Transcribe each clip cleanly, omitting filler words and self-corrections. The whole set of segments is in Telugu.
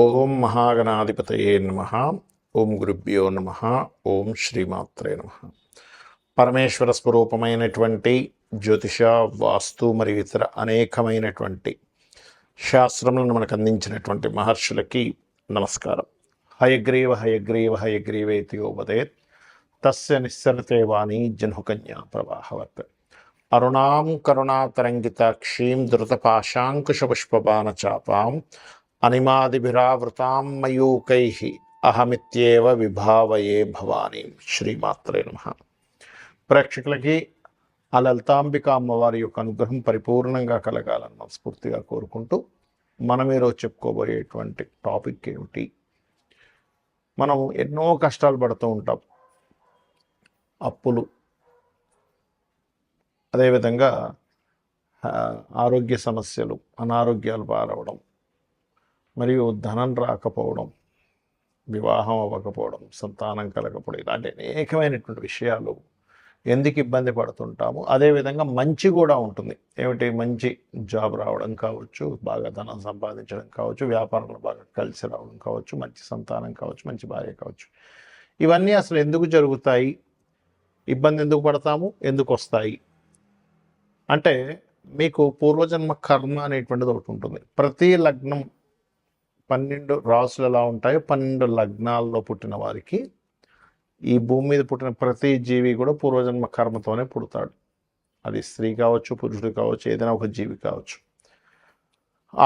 ఓం మహాగణాధిపతయే నమః. ఓం గురుభ్యో నమః. ఓం శ్రీమాత్రే నమః. పరమేశ్వర స్వరూపమైనటువంటి జ్యోతిష, వాస్తు మరియు ఇతర అనేకమైనటువంటి శాస్త్రములను మనకు అందించినటువంటి మహర్షులకి నమస్కారం. హయగ్రీవ హయగ్రీవ హయగ్రీవేతి యోపదేత్ తస్య నిస్సరతే వాణి జన్హుకన్యా ప్రవాహవత్. అరుణాం కరుణాతరంగితాక్షీం ధృతపాశాంకుశపుష్పబాణచాపాం అనిమాదిభిరావృతాం మయూకైః అహమిత్యేవ విభావయే భవానీ. శ్రీమాత్రే నమః. ప్రేక్షకులకి ఆ లలితాంబిక అమ్మవారి యొక్క అనుగ్రహం పరిపూర్ణంగా కలగాలని మనస్ఫూర్తిగా కోరుకుంటూ మనం ఈరోజు చెప్పుకోబోయేటువంటి టాపిక్ ఏమిటి? మనం ఎన్నో కష్టాలు పడుతూ ఉంటాం. అప్పులు, అదేవిధంగా ఆరోగ్య సమస్యలు, అనారోగ్యాలు పారవడం, మరియు ధనం రాకపోవడం, వివాహం అవ్వకపోవడం, సంతానం కలగకపోవడం, ఇలాంటి అనేకమైనటువంటి విషయాలు ఎందుకు ఇబ్బంది పడుతుంటాము. అదేవిధంగా మంచి కూడా ఉంటుంది. ఏమిటి? మంచి జాబ్ రావడం కావచ్చు, బాగా ధనం సంపాదించడం కావచ్చు, వ్యాపారంలో బాగా కలిసి రావడం కావచ్చు, మంచి సంతానం కావచ్చు, మంచి భార్య కావచ్చు. ఇవన్నీ అసలు ఎందుకు జరుగుతాయి? ఇబ్బంది ఎందుకు పడతాము? ఎందుకు వస్తాయి అంటే, మీకు పూర్వజన్మ కర్మ అనేటువంటిది ఒకటి ఉంటుంది. ప్రతి లగ్నం 12 రాసులు ఎలా ఉంటాయో 12 లగ్నాల్లో పుట్టిన వారికి, ఈ భూమి మీద పుట్టిన ప్రతి జీవి కూడా పూర్వజన్మ కర్మతోనే పుడతాడు. అది స్త్రీ కావచ్చు, పురుషుడు కావచ్చు, ఏదైనా ఒక జీవి కావచ్చు.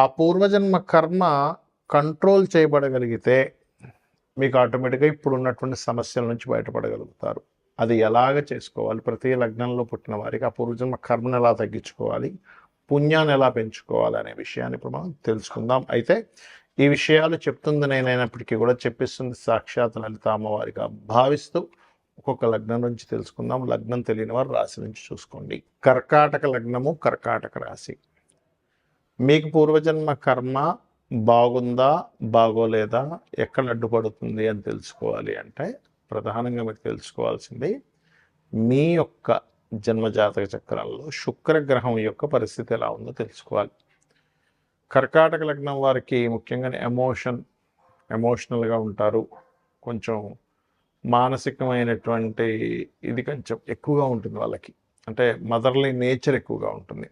ఆ పూర్వజన్మ కర్మ కంట్రోల్ చేయబడగలిగితే మీకు ఆటోమేటిక్గా ఇప్పుడు ఉన్నటువంటి సమస్యల నుంచి బయటపడగలుగుతారు. అది ఎలాగ చేసుకోవాలి? ప్రతి లగ్నంలో పుట్టిన వారికి ఆ పూర్వజన్మ కర్మను ఎలా తగ్గించుకోవాలి, పుణ్యాన్ని ఎలా పెంచుకోవాలి అనే విషయాన్ని ఇప్పుడు మనం తెలుసుకుందాం. అయితే ఈ విషయాలు చెప్తుంది నేనైనప్పటికీ కూడా చెప్పిస్తుంది సాక్షాత్ లలిత అమ్మవారిగా భావిస్తూ ఒక్కొక్క లగ్నం నుంచి తెలుసుకుందాం. లగ్నం తెలియని వారు రాశి నుంచి చూసుకోండి. కర్కాటక లగ్నము, కర్కాటక రాశి. మీకు పూర్వజన్మ కర్మ బాగుందా, బాగోలేదా, ఎక్కడ అడ్డుపడుతుంది అని తెలుసుకోవాలి అంటే ప్రధానంగా మీరు తెలుసుకోవాల్సింది మీ యొక్క జన్మజాతక చక్రాల్లో శుక్రగ్రహం యొక్క పరిస్థితి ఎలా ఉందో తెలుసుకోవాలి. కర్కాటక లగ్నం వారికి ముఖ్యంగా ఎమోషనల్గా ఉంటారు. కొంచెం మానసికమైనటువంటి ఇది కొంచెం ఎక్కువగా ఉంటుంది వాళ్ళకి. అంటే మదర్లీ నేచర్ ఎక్కువగా ఉంటుంది.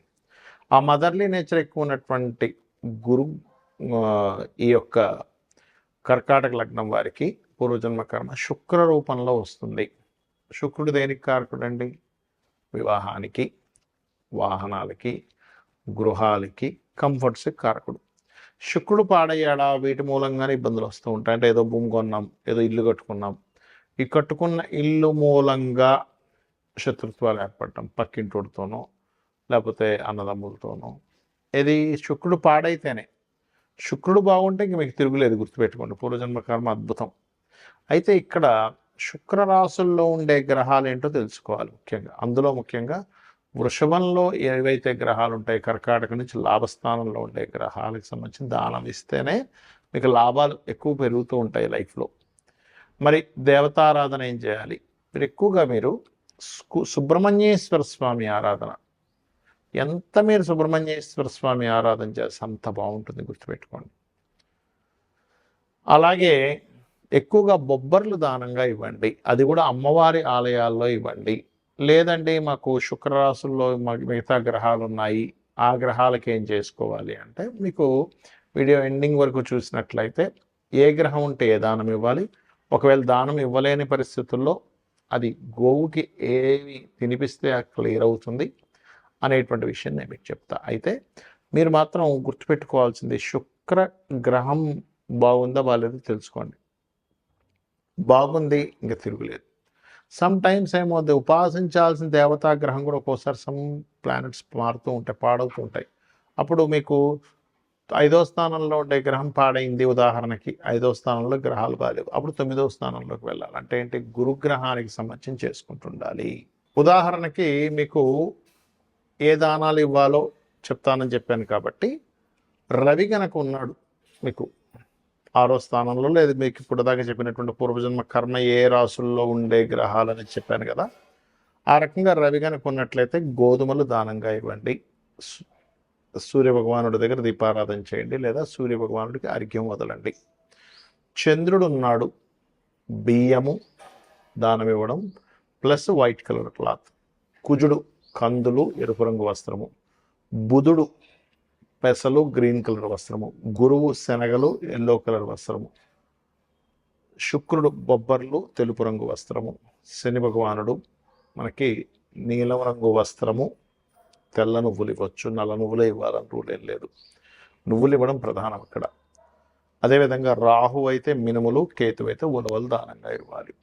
ఆ మదర్లీ నేచర్ ఎక్కువ ఉన్నటువంటి గురు ఈ యొక్క కర్కాటక లగ్నం వారికి పూర్వజన్మ కర్మ శుక్ర రూపంలో వస్తుంది. శుక్రుడు దేనికి కారకుడు అండి? వివాహానికి, వాహనాలకి, గృహాలకి, కంఫర్ట్స్కి కారకుడు. శుక్రుడు పాడయ్యాడా, వీటి మూలంగానే ఇబ్బందులు వస్తూ ఉంటాయి. అంటే ఏదో భూమి కొన్నాం, ఏదో ఇల్లు కట్టుకున్నాం, ఈ కట్టుకున్న ఇల్లు మూలంగా శత్రుత్వాలు ఏర్పడటం, పక్కింటోడితోనో లేకపోతే అన్నదమ్ములతోనో. ఇది శుక్రుడు పాడైతేనే. శుక్రుడు బాగుంటే ఇంక మీకు తిరుగులేదు. గుర్తుపెట్టుకోండి, పూర్వజన్మ కర్మ అద్భుతం. అయితే ఇక్కడ శుక్ర రాశుల్లో ఉండే గ్రహాలు ఏంటో తెలుసుకోవాలి. అందులో ముఖ్యంగా వృషభంలో ఏవైతే గ్రహాలు ఉంటాయి, కర్కాటక నుంచి లాభస్థానంలో ఉండే గ్రహాలకు సంబంధించిన దానం ఇస్తేనే మీకు లాభాలు ఎక్కువ పెరుగుతూ ఉంటాయి లైఫ్లో. మరి దేవతారాధన ఏం చేయాలి? మీరు ఎక్కువగా సుబ్రహ్మణ్యేశ్వర స్వామి ఆరాధన, ఎంత మీరు సుబ్రహ్మణ్యేశ్వర స్వామి ఆరాధన చేస్తే అంత బాగుంటుంది. గుర్తుపెట్టుకోండి. అలాగే ఎక్కువగా బొబ్బర్లు దానంగా ఇవ్వండి. అది కూడా అమ్మవారి ఆలయాల్లో ఇవ్వండి. లేదండి మాకు శుక్రరాశుల్లో మిగతా గ్రహాలు ఉన్నాయి, ఆ గ్రహాలకి ఏం చేసుకోవాలి అంటే, మీకు వీడియో ఎండింగ్ వరకు చూసినట్లయితే ఏ గ్రహం ఉంటే ఏ దానం ఇవ్వాలి, ఒకవేళ దానం ఇవ్వలేని పరిస్థితుల్లో అది గోవుకి ఏవి తినిపిస్తే క్లియర్ అవుతుంది అనేటువంటి విషయం నేను మీకు చెప్తా. అయితే మీరు మాత్రం గుర్తుపెట్టుకోవాల్సింది, శుక్ర గ్రహం బాగుందా బాగాలేదో తెలుసుకోండి. బాగుంది, ఇంకా తిరుగులేదు. సమ్ టైమ్స్ ఏమవుతుంది, ఉపాసించాల్సిన దేవతా గ్రహం కూడా ఒక్కోసారి సమ్ ప్లానెట్స్ మారుతూ ఉంటాయి, పాడవుతూ ఉంటాయి. అప్పుడు మీకు 5వ స్థానంలో ఉండే గ్రహం పాడైంది, ఉదాహరణకి 5వ స్థానంలో గ్రహాలు బాగాలేవు, అప్పుడు 9వ స్థానంలోకి వెళ్ళాలి. అంటే ఏంటి? గురుగ్రహానికి సంబంధించి చేసుకుంటుండాలి. ఉదాహరణకి మీకు ఏ దానాలు ఇవ్వాలో చెప్తానని చెప్పాను కాబట్టి, రవి కనుక ఉన్నాడు మీకు 6వ స్థానంలో, లేదు మీకు ఇప్పుడు దాకా చెప్పినటువంటి పూర్వజన్మ కర్మ ఏ రాసుల్లో ఉండే గ్రహాలని చెప్పాను కదా, ఆ రకంగా రవి కనుక ఉన్నట్లయితే గోధుమలు దానంగా ఇవ్వండి. సూర్య భగవానుడి దగ్గర దీపారాధన చేయండి, లేదా సూర్య భగవానుడికి అర్ఘ్యం వదలండి. చంద్రుడు ఉన్నాడు, బియ్యము దానం ఇవ్వడం ప్లస్ వైట్ కలర్ క్లాత్. కుజుడు కందులు ఎరుపు రంగు వస్త్రము, బుధుడు పెసలు గ్రీన్ కలర్ వస్త్రము, గురువు శనగలు ఎల్లో కలర్ వస్త్రము, శుక్రుడు బొబ్బర్లు తెలుపు రంగు వస్త్రము, శని భగవానుడు మనకి నీలం రంగు వస్త్రము, తెల్ల నువ్వులు ఇవ్వచ్చు, నల్ల నువ్వులే ఇవ్వాలని రూల్ ఏం లేదు, నువ్వులు ఇవ్వడం ప్రధానం అక్కడ. అదేవిధంగా రాహు అయితే మినుములు, కేతు అయితే ఉలవలు దానంగా ఇవ్వాలి.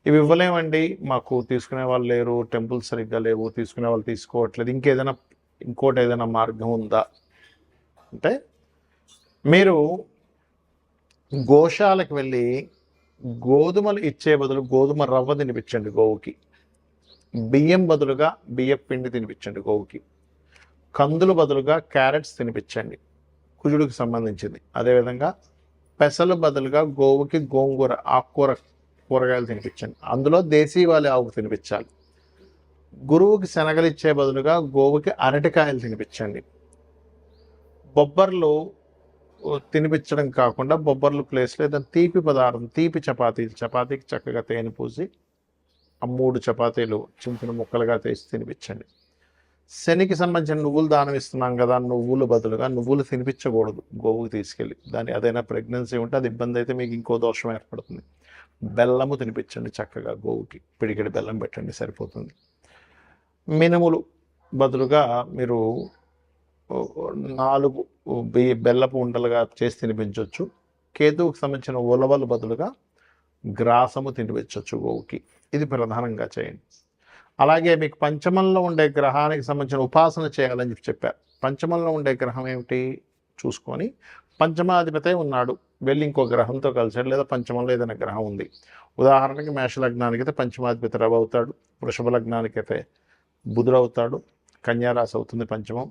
ఇవి ఇవ్వలేమండి, మాకు తీసుకునే వాళ్ళు లేరు, టెంపుల్స్ సరిగ్గా లేవు, తీసుకునే వాళ్ళు తీసుకోవట్లేదు, ఇంకోటి ఏదైనా మార్గం ఉందా అంటే, మీరు గోశాలకు వెళ్ళి గోధుమలు ఇచ్చే బదులు గోధుమ రవ్వ తినిపించండి గోవుకి, బియ్యం బదులుగా బియ్యం పిండి తినిపించండి గోవుకి, కందులు బదులుగా క్యారెట్స్ తినిపించండి, కుజుడికి సంబంధించింది. అదేవిధంగా పెసలు బదులుగా గోవుకి గోంగూర కూరగాయలు తినిపించండి, అందులో దేశీవాళి ఆవుకు తినిపించాలి. గురువుకి శనగలు ఇచ్చే బదులుగా గోవుకి అరటికాయలు తినిపించండి. బొబ్బర్లు తినిపించడం కాకుండా బొబ్బర్లు ప్లేస్లో ఏదైనా తీపి పదార్థం, తీపి చపాతీకి చక్కగా తేనె పూసి ఆ 3 చపాతీలు చిన్న చిన్న ముక్కలుగా తీసి తినిపించండి. శనికి సంబంధించిన నువ్వులు దానం ఇస్తున్నాం కదా, నువ్వులు బదులుగా నువ్వులు తినిపించకూడదు గోవుకి తీసుకెళ్ళి, అదైనా ప్రెగ్నెన్సీ ఉంటే అది ఇబ్బంది అయితే మీకు ఇంకో దోషం ఏర్పడుతుంది. బెల్లము తినిపించండి చక్కగా గోవుకి, పిడికెడి బెల్లం పెట్టండి సరిపోతుంది. మినుములు బదులుగా మీరు 4 బెల్లపు ఉండలుగా చేసి తినిపించవచ్చు. కేతువుకి సంబంధించిన ఉలవలు బదులుగా గ్రాసము తినిపించవచ్చు గోవుకి. ఇది ప్రధానంగా చేయండి. అలాగే మీకు పంచమంలో ఉండే గ్రహానికి సంబంధించిన ఉపాసన చేయాలని చెప్పారు. పంచమంలో ఉండే గ్రహం ఏమిటి చూసుకొని, పంచమాధిపతే ఉన్నాడు, వెళ్ళి ఇంకో గ్రహంతో కలిసాడు, లేదా పంచమంలో ఏదైనా గ్రహం ఉంది. ఉదాహరణకి మేషలగ్నానికి అయితే పంచమాధిపతి రవి అవుతాడు, వృషభ లగ్నానికి అయితే బుధుడు అవుతాడు, కన్యారాశి అవుతుంది పంచమం,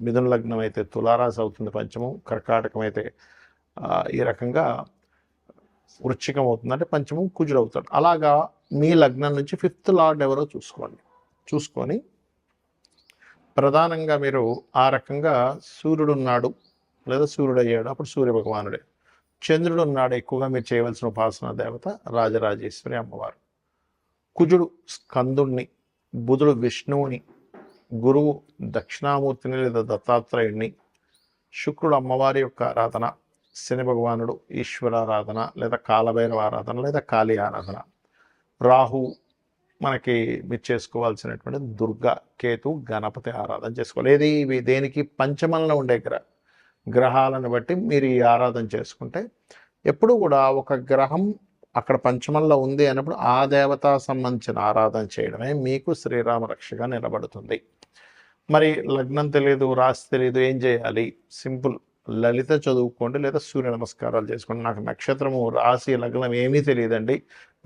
మిథున లగ్నం అయితే తులారాశి అవుతుంది పంచమం, కర్కాటకం అయితే ఈ రకంగా వృశ్చికం అవుతుంది, అంటే పంచమం కుజుడు అవుతాడు. అలాగా మీ లగ్నం నుంచి 5th లార్డ్ ఎవరో చూసుకొని ప్రధానంగా మీరు ఆ రకంగా సూర్యుడు ఉన్నాడు లేదా సూర్యుడు అయ్యాడు, అప్పుడు సూర్య భగవానుడే. చంద్రుడు ఉన్నాడు, ఎక్కువగా మీరు చేయవలసిన ఉపాసనా దేవత రాజరాజేశ్వరి అమ్మవారు. కుజుడు స్కందుణ్ణి, బుధుడు విష్ణువుని, గురువు దక్షిణామూర్తిని లేదా దత్తాత్రేయుడిని, శుక్రుడు అమ్మవారి యొక్క ఆరాధన, శని భగవానుడు ఈశ్వరారాధన లేదా కాలభైరవ ఆరాధన లేదా కాళీ ఆరాధన, రాహు మనకి మీరు చేసుకోవాల్సినటువంటి దుర్గా, కేతు, గణపతి ఆరాధన చేసుకోవాలి. ఏది దేనికి పంచమంలో ఉండే గ్రహాలను బట్టి మీరు ఈ ఆరాధన చేసుకుంటే, ఎప్పుడు కూడా ఒక గ్రహం అక్కడ పంచమంలో ఉంది అన్నప్పుడు ఆ దేవత సంబంధించిన ఆరాధన చేయడమే మీకు శ్రీరామ రక్షగా నిలబడుతుంది. మరి లగ్నం తెలియదు, రాశి తెలియదు, ఏం చేయాలి? సింపుల్, లలిత చదువుకోండి లేదా సూర్య నమస్కారాలు చేసుకోండి. నాకు నక్షత్రము, రాశి, లగ్నం ఏమీ తెలియదండి,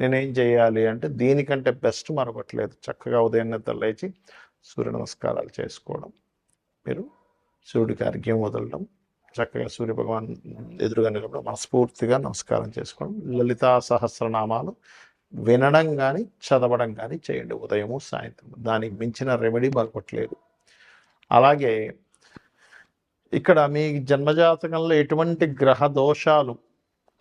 నేనేం చేయాలి అంటే, దీనికంటే బెస్ట్ మరొకట్లేదు. చక్కగా ఉదయం నిద్ర లేచి సూర్య నమస్కారాలు చేసుకోవడం, మీరు సూర్యుడికి అర్ఘ్యం వదలడం, చక్కగా సూర్య భగవాన్ ఎదురుగా నిలబడి మనస్ఫూర్తిగా నమస్కారం చేసుకోవడం, లలితా సహస్రనామాలు వినడం కానీ చదవడం కానీ చేయండి ఉదయము సాయంత్రం. దానికి మించిన రెమెడీ మరొకట్లేదు. అలాగే ఇక్కడ మీ జన్మజాతకంలో ఎటువంటి గ్రహ దోషాలు,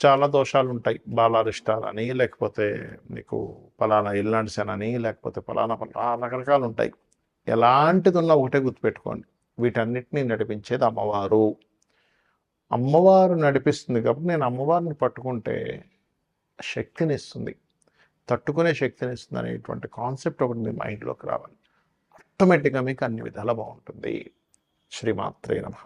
చాలా దోషాలు ఉంటాయి. బాలారిష్టాలని, లేకపోతే మీకు ఫలానా ఇల్లాంటిసన్ అని, లేకపోతే ఫలానా రకరకాలు ఉంటాయి. ఎలాంటిది ఉన్నా ఒకటే గుర్తుపెట్టుకోండి, వీటన్నిటినీ నడిపించేది అమ్మవారు. అమ్మవారు నడిపిస్తుంది కాబట్టి నేను అమ్మవారిని పట్టుకుంటే శక్తిని ఇస్తుంది, తట్టుకునే శక్తిని ఇస్తుంది అనేటువంటి కాన్సెప్ట్ ఒకటి మీ మైండ్లోకి రావాలి. ఆటోమేటిక్గా మీకు అన్ని విధాలా బాగుంటుంది. శ్రీమాత్రే నమః.